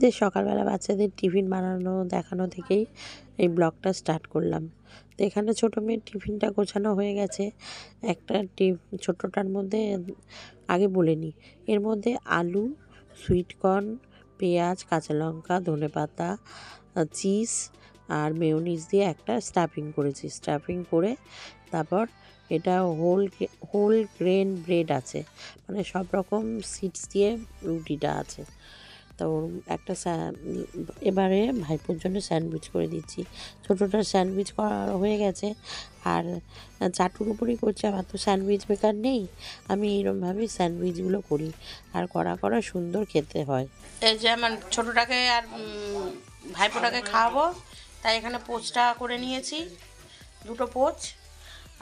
যে সকালবেলা বাচ্চাদের টিফিন বানানো দেখানো থেকেই এই ব্লগটা স্টার্ট করলাম। তো এখানে ছোটো মেয়ের টিফিনটা গোছানো হয়ে গেছে। একটা ছোটোটার মধ্যে আগে বলে নিই, এর মধ্যে আলু, সুইটকর্ন, পেঁয়াজ, কাঁচা লঙ্কা, ধনেপাতা, চিজ আর মেয়োনিজ দিয়ে একটা স্টাফিং করেছি। স্টাফিং করে তারপর এটা হোল গ্রেন ব্রেড আছে, মানে সব রকম সিডস দিয়ে রুটিটা আছে। তো একটা এবারে ভাইপোর জন্য স্যান্ডউইচ করে দিচ্ছি। ছোটোটার স্যান্ডউইচ করা হয়ে গেছে, আর চাটুর উপরেই করছি। আমার তো স্যান্ডউইচ মেকার নেই, আমি এইরকমভাবেই স্যান্ডউইচগুলো করি, আর করা সুন্দর খেতে হয়। এই যে আমার ছোটোটাকে আর ভাইপোটাকে খাওয়াবো, তাই এখানে পোচটা করে নিয়েছি, দুটো পোচ।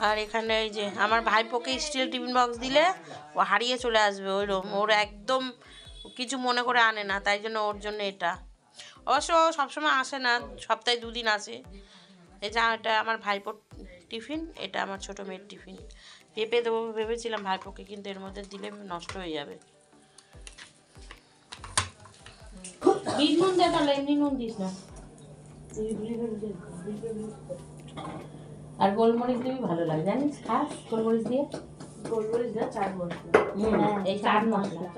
আর এখানে এই যে আমার ভাইপোকে স্টিল টিফিন বক্স দিলে ও হারিয়ে চলে আসবে, ওইরকম ওর একদম কিছু মনে করে আনে না, তাই জন্য ওর জন্য এটা। অবশ্য সবসময় আসে না, সপ্তাহে 2 দিন আসে। এই যে এটা আমার ভাইপোর টিফিন, এটা আমার ছোটো মেয়ের টিফিন। পেঁপে দেবো ভেবেছিলাম ভাইপোকে, কিন্তু এর মধ্যে দিলে নষ্ট হয়ে যাবে। নুন দে তাহলে, এমনি নুন দিস না। আর গোলমরিচ দিবি, ভালো লাগে জানিস, খাস গোলমরিচ দিয়ে। গোলমরিচ দিয়ে চাট মশলা, এই চাট মশলা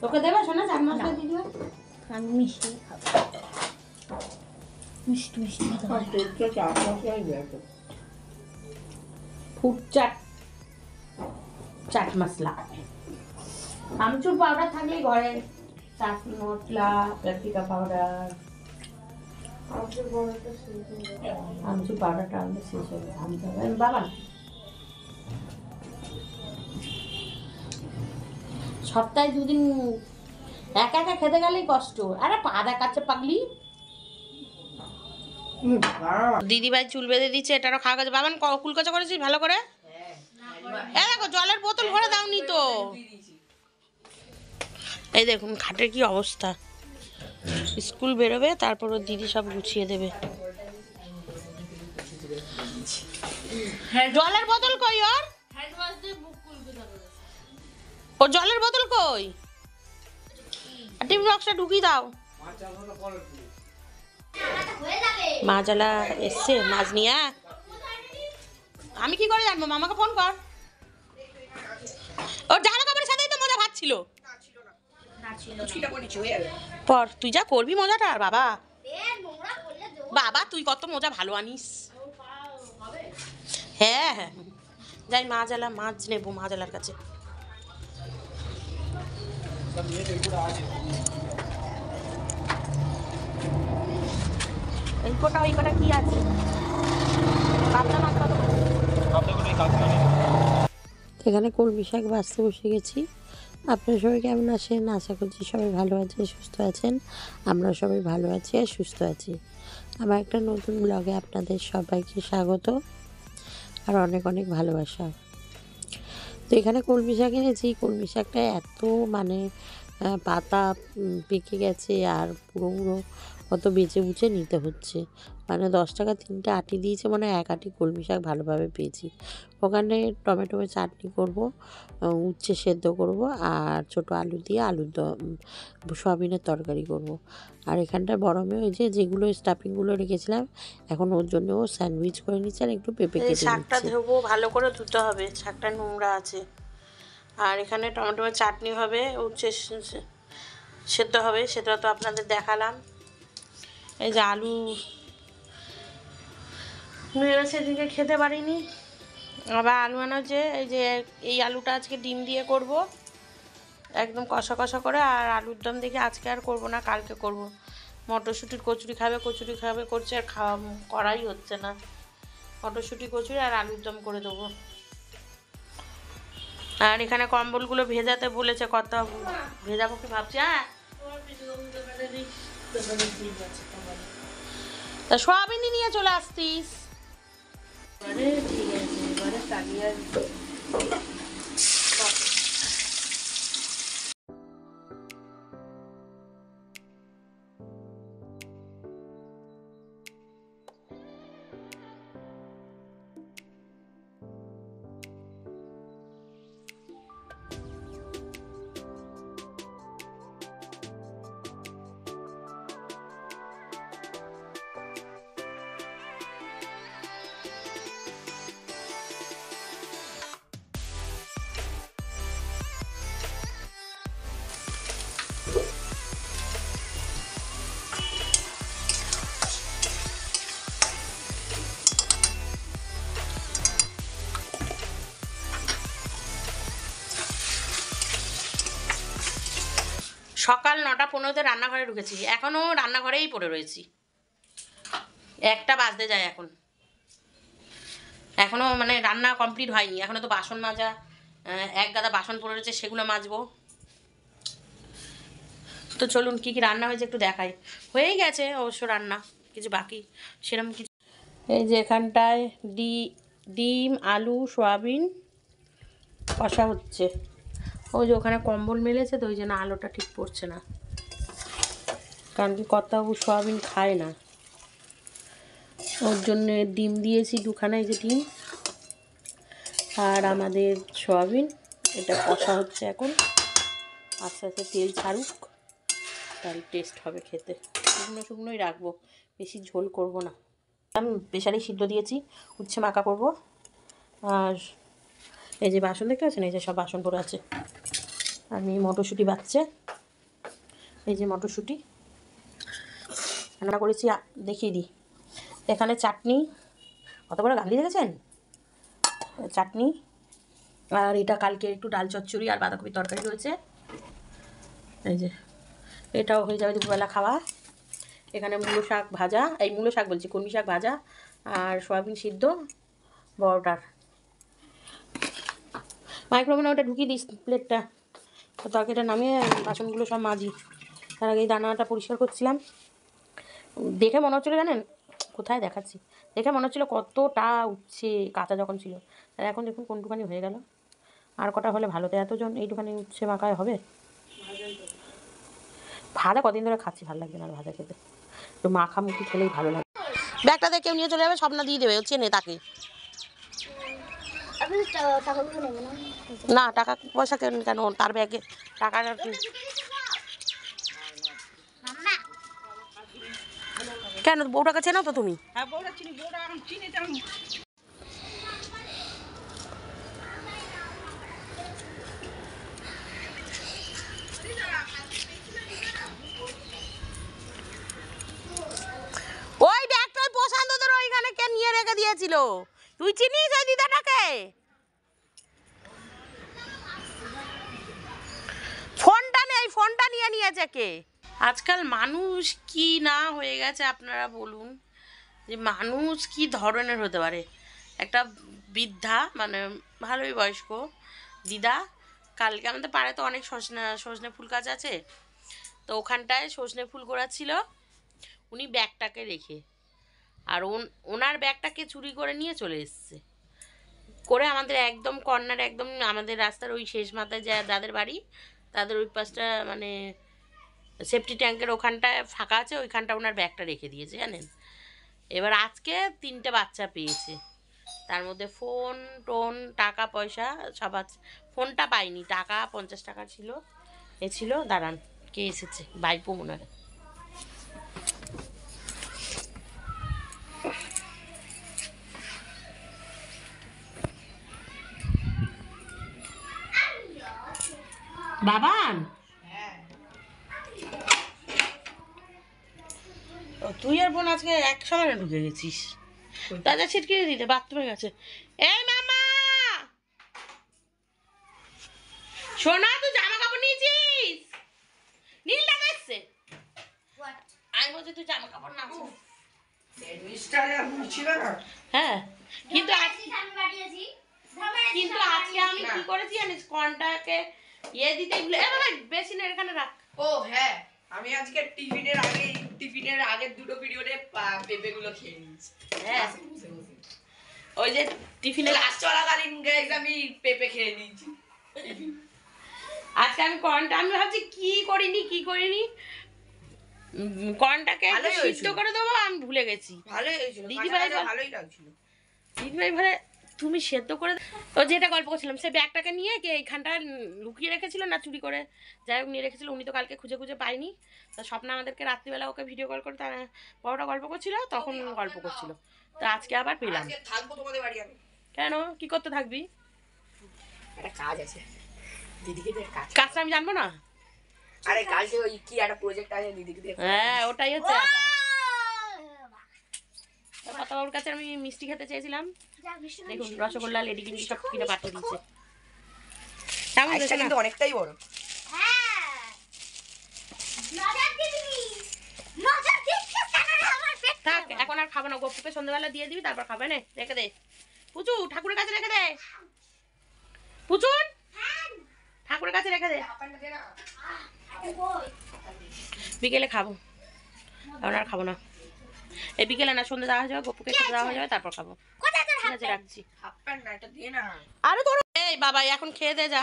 তোকে দেবে শোনা, চাট মশলা দিয়ে দিবে। আমি মিষ্টি খাবো, মিষ্টি ফুড চাট, চাট মশলা। আমচুর পাউডার থাকলেই ঘরে, চাট মশলা, পেপরিকা পাউডার। আমচুর পাউডারটা আমাদের শেষ হবে, আনতে হবে বাবা। সপ্তাহে 2 দিন একা একা খেতে গেলেই কষ্ট। আরে পা দেখাচ্ছে পাগলি। দিদিভাই চুল বেঁধে দিচ্ছে, এটারও খাওয়া গেছে। বাবান কুলকাচা করেছিস ভালো করে? দেখো জলের বোতল ভরে দাওনি তো। এই দেখুন খাটের কি অবস্থা। স্কুল বেরোবে, তারপর ওর দিদি সব গুছিয়ে দেবে। জলের বোতল কই ওর? ওর জলের বোতল কই? টিফিন বক্সটা ঢুকিয়ে দাও। মাজালা এসছে, মাছ নিয়ে। আমি কি করে জানবো? মামাকে ফোন কর। ওর জামা কাপড়ের সাথেই তো মজা ভাত ছিল। পর তুই যা করবি মজাটা, আর বাবা বাবা তুই কত মজা ভালো আনিস। হ্যাঁ হ্যাঁ, যাই মাজালা মাছ নেবো মাজালার কাছে। এই কটা কি আছে? এখানে কলমি শাক বাছতে বসে গেছি। আপনারা সবাই কেমন আছেন? আশা করছি সবাই ভালো আছেন, সুস্থ আছেন। আমরা সবাই ভালো আছি আর সুস্থ আছি। আমার একটা নতুন ব্লগে আপনাদের সবাইকে স্বাগত আর অনেক অনেক ভালোবাসা। তো এখানে কলমি শাক এনেছি। কলমি শাকটা এত মানে পাতা পেকে গেছে, আর পুরো কত বেছে বুঝে নিতে হচ্ছে। মানে 10 টাকা 3টে আটি দিয়েছে, মানে 1 আটি কলমি শাক ভালোভাবে পেয়েছি। ওখানে টমেটো চাটনি করব, উচ্ছে সেদ্ধ করব, আর ছোটো আলু দিয়ে আলুর সয়াবিনের তরকারি করব। আর এখানটায় বড় মেয়ে ওই যেগুলো স্টাফিংগুলো রেখেছিলাম, এখন ওর জন্য ও স্যান্ডউইচ করে নিচ্ছে, আর একটু পেঁপে কেটে নিচ্ছে। শাকটা ধোবো, ভালো করে ধুতে হবে, শাকটা নোংরা আছে। আর এখানে টমেটো চাটনি হবে, উচ্ছে সেদ্ধ হবে, সেটা তো আপনাদের দেখালাম। এই যে আলু মেয়েরা সেদিকে খেতে পারিনি, আবার আলু আনা হচ্ছে। এই যে এই আলুটা আজকে ডিম দিয়ে করব, একদম কষা কষা করে। আর আলুর দম দেখে আজকে আর করব না, কালকে করব। মটরশুঁটির কচুরি খাবে করছে, আর করাই হচ্ছে না। মটরশুঁটি কচুরি আর আলুর দম করে দেবো। আর এখানে কম্বলগুলো ভেজাতে বলেছে, কত ভেজাবো কি ভাবছি। হ্যাঁ, তা সোয়াবিনই নিয়ে চলে আসতিস। ঠিক আছে, 9:15-তে রান্নাঘরে ঢুকেছি, এখনও রান্নাঘরেই পড়ে রয়েছি। 1টা বাজতে যায় এখনও মানে রান্না কমপ্লিট হয়নি, এখনও তো বাসন মাজা, এক গাদা বাসন পড়ে রয়েছে, সেগুলো মাজবো। তো চলুন কী কী রান্না হয়েছে একটু দেখাই। হয়েই গেছে অবশ্য রান্না, কিছু বাকি সেরকম কিছু। এই যে এখানটায় ডিম আলু সয়াবিন কষা হচ্ছে। ওই যে ওখানে কম্বল মেলেছে, তো ওই জন্য আলোটা ঠিক পড়ছে না, কারণ কি কর্তাবাবু সয়াবিন খায় না, ওর জন্যে ডিম দিয়েছি 2খানা, এই যে ডিম আর আমাদের সয়াবিন। এটা কষা হচ্ছে এখন, আস্তে আস্তে তেল ছাড়ুক, তাহলে টেস্ট হবে খেতে। শুকনোই রাখবো, বেশি ঝোল করব না। আমি প্রেশারে সিদ্ধ দিয়েছি, উচ্ছে মাখা করব। আর এই যে বাসন দেখতে পাচ্ছেন, এই যে সব বাসন পড়ে আছে। আর মেয়ে মটরশুঁটি বাচ্চে, এই যে মটরশুঁটি রান্না করেছি, দেখিয়ে দিই। এখানে চাটনি, কত বড় গান্ধী দেখেছেন, চাটনি। আর এটা কালকে একটু ডাল চচ্চড়ি আর বাঁধাকপির তরকারি রয়েছে, এই যে এটাও হয়ে যাবে দুপুরবেলা খাওয়া। এখানে মূলো শাক ভাজা, এই মূলো শাক বলছি, কলমি শাক ভাজা আর সয়াবিন সিদ্ধ বড়টার। মাইক্রোওভেনে ওটা ঢুকিয়ে দিস প্লেটটা, তো তরকারিটা নামিয়ে বাসনগুলো সব মাজি। তার আগে এই দানাটা পরিষ্কার করছিলাম, দেখে মনে হচ্ছিলো জানেন, কোথায় দেখাচ্ছি, দেখে মনে হচ্ছিলো কতটা উচ্ছে কাঁচা যখন ছিল, আর এখন দেখুন কোনটুখানি হয়ে গেল। আর কটা হলে ভালো, তো এতজন এইটুখানি উচ্ছে মাখায় হবে। ভাজা কদিন ধরে খাচ্ছি, ভালো লাগছে না আর ভাজা খেতে, একটু মাখামুখি খেলেই ভালো লাগে। ব্যাগটাতে কেউ নিয়ে চলে যাবে, স্বপ্না দিয়ে দেবে, চেনে তাকে। না টাকা পয়সা কেন, তার ব্যাগে টাকা কেন, বউটাকে চেনো তো তুমি? ওই ব্যাগটা প্রশান্ত তোর ওইখানে কে নিয়ে রেখে দিয়েছিল, তুই চিনিস ওই দিদাটাকে? ফোনটা নেই, ফোনটা নিয়ে নিয়েছে কে? আজকাল মানুষ কি না হয়ে গেছে আপনারা বলুন, যে মানুষ কি ধরনের হতে পারে। একটা বৃদ্ধা মানে ভালোই বয়স্ক দিদা, কালকে আমাদের পাড়ায় তো অনেক সজনে ফুল গাছ আছে, তো ওখানটায় সজনে ফুল গোড়াচ্ছিল, উনি ব্যাগটাকে রেখে, আর ওনার ব্যাগটাকে চুরি করে নিয়ে চলে এসছে, করে আমাদের একদম কর্নার, একদম আমাদের রাস্তার ওই শেষ মাথায় যাদের বাড়ি তাদের ওই পাশটা মানে সেফটি ট্যাঙ্কের ওখানটায় ফাঁকা আছে, ওইখানটা ওনার ব্যাগটা রেখে দিয়েছে জানেন। এবার আজকে 3টে বাচ্চা পেয়েছে, তার মধ্যে ফোন টোন টাকা পয়সা সব আছে। ফোনটা পাইনি, টাকা 50 টাকা ছিল, ছিল। দাঁড়ান, কে এসেছে, বাইপো মনে হয়। বাবান, তুই আর বোন আজকে এক সময় ঢুকে গেছিস, দাদা ছিটকে দিতে বাথরুমে গেছে। এই মামা সোনা, তুই জামা কাপড় নিয়েছিস? নীল দাদা এসছে, আমি বলছি তুই জামা কাপড় না, হ্যাঁ কিন্তু কিন্তু আজকে আমি কি করেছি জানিস, কনটাকে ইয়ে দিতে বেসিনের এখানে রাখ। ও হ্যাঁ, আমি আজকে টিফিনের আগের 2টো পিরিয়ডে পেঁপে গুলো খেয়ে নিয়েছি। হ্যাঁ ওই যে টিফিনে ক্লাস চলাকালীন গাইস আমি পেঁপে খেয়ে নিয়েছি। আজকে আমি কর্নটা, আমি ভাবছি কি করিনি কর্নটাকে সিদ্ধ করে দেবো, আমি ভুলে গেছি। ভালোই হয়েছিল, দিদিভাই ভালোই লাগছিল। দিদিভাই বলে তুমি সেদ্ধ করে, ও যেটা গল্প করছিলাম, সে ব্যাগটাকে নিয়ে কে এইখানটা লুকিয়ে রেখেছিল না চুরি করে, যাই হোক নিয়ে রেখেছিল, উনি তো কালকে খুঁজে পাইনি। তো স্বপ্না আমাদেরকে রাত্রিবেলা ওকে ভিডিও কল করে তার বড়টা গল্প করছিল, তখন গল্প করছিল, তো আজকে আবার পেলাম। থাকবো তোমাদের বাড়ি আমি। কেন, কি করতে থাকবি? একটা কাজ আছে, দিদিকে কাজটা আমি জানবো না? আরে কালকে ওই কি একটা প্রজেক্ট আছে দিদিকে দিয়ে। হ্যাঁ ওটাই হচ্ছে কথা। ওর কাছে আমি মিষ্টি খেতে চেয়েছিলাম, দেখুন রসগোল্লা লেডি কিনি সব কিনে পাঠিয়ে দিচ্ছে। কিন্তু অনেকটাই বড়। থাক, এখন আর খাবো না। গপুকে সন্ধ্যাবেলা দিয়ে দিবি, তারপর খাবে না। রেখে দে পুচু, ঠাকুরের কাছে রেখে দে। পুচুন, ঠাকুরের কাছে রেখে দে, বিকেলে খাবো। এখন আর খাবো না। এই বিকেলে না, সন্ধ্যে দেওয়া হয়ে যাবে, গপুকে খেতে দেওয়া হয়ে যাবে, তারপর খাবো। ঠিক আছে, রাখছি। আরে ধরো, এই বাবা এখন খেয়ে দে যা।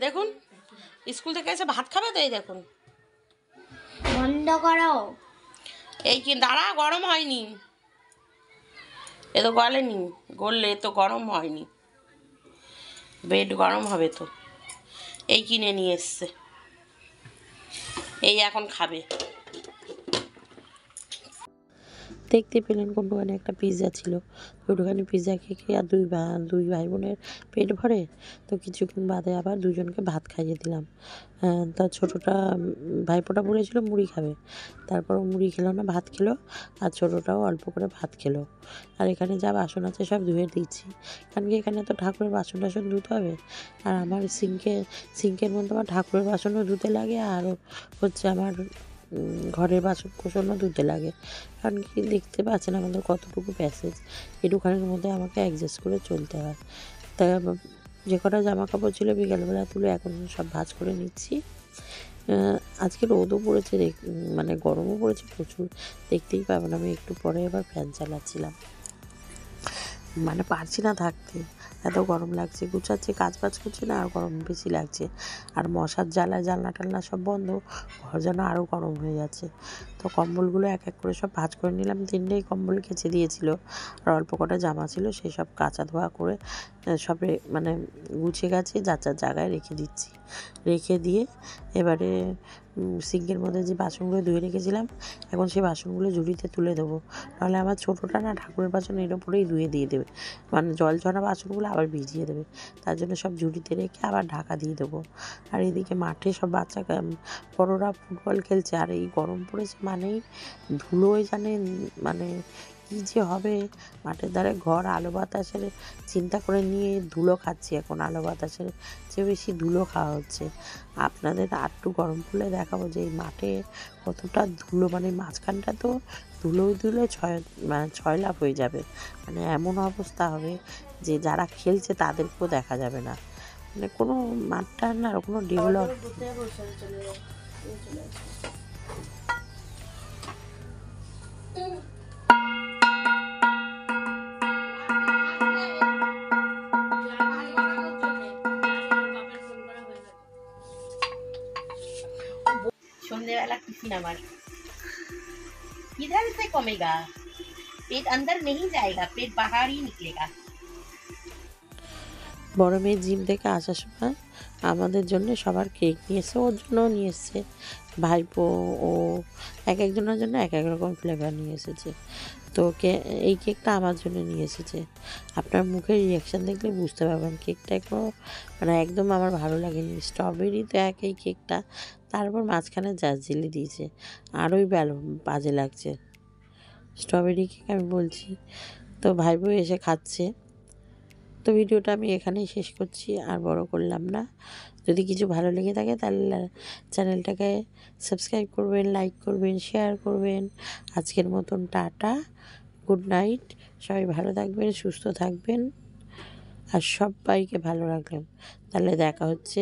দেখুন স্কুল থেকে এসে ভাত খাবে তো, এই দেখুন। বন্ধ করো। এই কি দাঁড়া, গরম হয়নি, এ তো গলেনি। গললে তো গরম হয়নি, বেড গরম হবে তো। এই কিনে নিয়ে এসছে, এই এখন খাবে। দেখতে পেলেন কোনখানে একটা পিৎজা ছিল, ওইখানে পিৎজা খেয়ে আর দুই ভাই বোনের পেট ভরে। তো কিছুক্ষণ বাদে আবার দুজনকে ভাত খাইয়ে দিলাম। তার ছোটোটা ভাইপোটা বলেছিল মুড়ি খাবে, তারপর মুড়ি খেলো না, ভাত খেলো। আর ছোটোটাও অল্প করে ভাত খেলো। আর এখানে যা বাসন আছে সব ধুয়ে দিচ্ছি, কারণ কি এখানে তো ঠাকুরের বাসন টাসন ধুতে হবে। আর আমার সিঙ্কের মধ্যে আমার ঠাকুরের বাসনও ধুতে লাগে, আরও হচ্ছে আমার ঘরের বাসন কোসনও ধুতে লাগে। কারণ কি দেখতে পাচ্ছেন আমাদের কতটুকু প্যাসেজ, একটুখানির মধ্যে আমাকে অ্যাডজাস্ট করে চলতে হয়। তাই যে কটা জামা কাপড় ছিল বিকেলবেলা তুলে এখন সব ভাঁজ করে নিচ্ছি। আজকে রোদও পড়েছে, মানে গরমও পড়েছে প্রচুর, দেখতেই পাবেন। আমি একটু পরে এবার ফ্যান চালাচ্ছিলাম, মানে পারছি না থাকতে, এত গরম লাগছে। গুছাচ্ছি, কাজ বাজ করছি না, আর গরম বেশি লাগছে। আর মশার জ্বালায় জানলা টালনা সব বন্ধ, ঘর যেন আরও গরম হয়ে যাচ্ছে। তো কম্বলগুলো এক এক করে সব ভাঁজ করে নিলাম। 3টেই কম্বল কেচে দিয়েছিল, আর অল্প কটা জামা ছিল, সেই সব কাচা ধোয়া করে সব মানে গুছিয়ে গেছে, যার যার জায়গায় রেখে দিচ্ছি। রেখে দিয়ে এবারে সিঙ্কের মধ্যে যে বাসনগুলো ধুয়ে রেখেছিলাম, এখন সেই বাসনগুলো ঝুড়িতে তুলে দেবো। নাহলে আমার ছোটোটা না ঠাকুরের বাসন এর ওপরেই ধুয়ে দিয়ে দেবে, মানে জল ঝরা বাসনগুলো আবার ভিজিয়ে দেবে। তার জন্য সব ঝুড়িতে রেখে আবার ঢাকা দিয়ে দেবো। আর এদিকে মাঠে সব বাচ্চা বড়োরা ফুটবল খেলছে, আর এই গরম পড়েছে মানেই ধুলোয় জানে, মানে কী যে হবে। মাঠের ধারে ঘর, আলো বাতাসের চিন্তা করে নিয়ে ধুলো খাচ্ছি এখন, আলো বাতাসের চেয়ে বেশি ধুলো খাওয়া হচ্ছে। আপনাদের আরটু গরম পড়লে দেখাবো যে এই মাঠে কতটা ধুলো, মানে মাঝখানটা তো ধুলোয় ছয় লাভ হয়ে যাবে, মানে এমন অবস্থা হবে যে যারা খেলছে তাদেরকেও দেখা যাবে না, মানে কোনো মাঠটা না কোনো ডেভেলপ। সন্ধ্যেবেলা টিফিন আমার किधर से कमेगा, पेट अंदर नहीं जाएगा, पेट बाहर ही निकलेगा। বড় মেয়ে জিম থেকে আসার সময় আমাদের জন্য সবার কেক নিয়ে এসছে, ওর জন্যও নিয়ে এসছে। ভাইপো ও এক একজনের জন্য এক এক রকম ফ্লেভার নিয়ে এসেছে। তো এই কেকটা আমার জন্য নিয়ে এসেছে। আপনার মুখের রিয়াকশান দেখলে বুঝতে পারবেন কেকটা মানে একদম আমার ভালো লাগেনি। স্ট্রবেরি তো এই কেকটা, তারপর মাঝখানে জারজেলি দিয়েছে, আরোই বাজে লাগছে। স্ট্রবেরি কেক আমি বলছি। তো ভাইপো এসে খাচ্ছে। তো ভিডিওটা আমি এখানেই শেষ করছি, আর বড় করলাম না। যদি কিছু ভালো লেগে থাকে তাহলে চ্যানেলটাকে সাবস্ক্রাইব করবেন, লাইক করবেন, শেয়ার করবেন। আজকের মতন টাটা, গুড নাইট। সবাই ভালো থাকবেন, সুস্থ থাকবেন, আর সবাইকে ভালো রাখবেন। তাহলে দেখা হচ্ছে